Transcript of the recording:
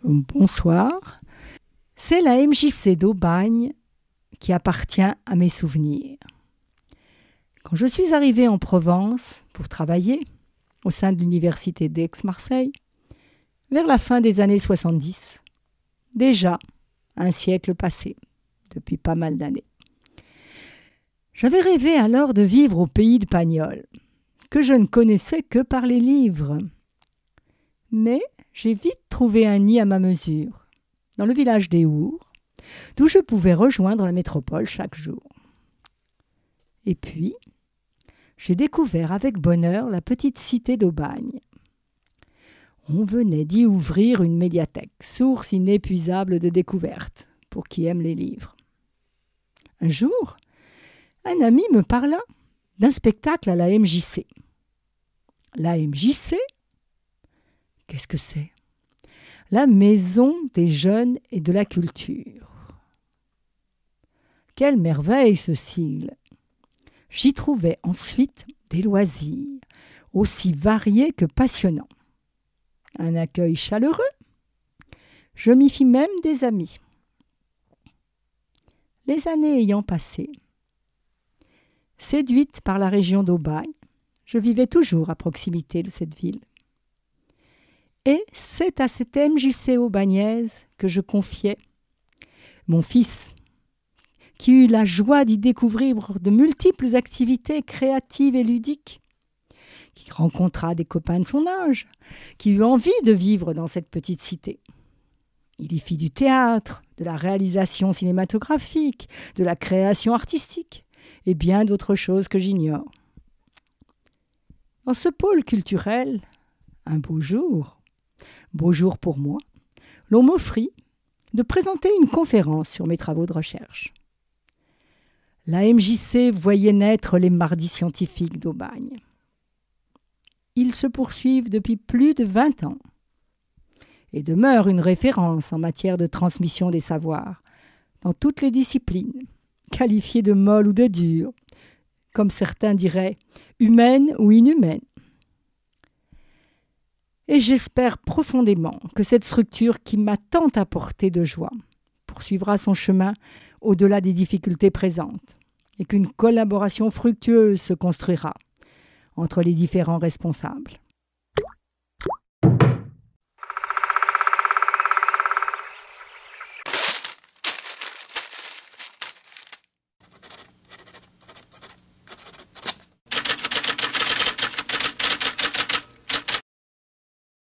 Bonsoir. C'est la MJC d'Aubagne qui appartient à mes souvenirs. Quand je suis arrivée en Provence pour travailler au sein de l'université d'Aix-Marseille, vers la fin des années 70, déjà un siècle passé, depuis pas mal d'années. J'avais rêvé alors de vivre au pays de Pagnol, que je ne connaissais que par les livres. Mais j'ai vite trouvé un nid à ma mesure, dans le village des Hours, d'où je pouvais rejoindre la métropole chaque jour. Et puis, j'ai découvert avec bonheur la petite cité d'Aubagne. On venait d'y ouvrir une médiathèque, source inépuisable de découvertes, pour qui aime les livres. Un jour, un ami me parla d'un spectacle à la MJC. La MJC ? Qu'est-ce que c'est ? La Maison des Jeunes et de la Culture. Quelle merveille ce sigle ! J'y trouvais ensuite des loisirs, aussi variés que passionnants. Un accueil chaleureux. Je m'y fis même des amis. Les années ayant passé, séduite par la région d'Aubagne, je vivais toujours à proximité de cette ville. Et c'est à cette MJC aubagnaise que je confiais mon fils, qui eut la joie d'y découvrir de multiples activités créatives et ludiques, qui rencontra des copains de son âge, qui eut envie de vivre dans cette petite cité. Il y fit du théâtre, de la réalisation cinématographique, de la création artistique, et bien d'autres choses que j'ignore. Dans ce pôle culturel, un beau jour pour moi, l'on m'offrit de présenter une conférence sur mes travaux de recherche. La MJC voyait naître les mardis scientifiques d'Aubagne. Ils se poursuivent depuis plus de 20 ans et demeurent une référence en matière de transmission des savoirs dans toutes les disciplines, qualifiées de molles ou de dures, comme certains diraient, humaines ou inhumaines. Et j'espère profondément que cette structure qui m'a tant apporté de joie poursuivra son chemin au-delà des difficultés présentes et qu'une collaboration fructueuse se construira entre les différents responsables.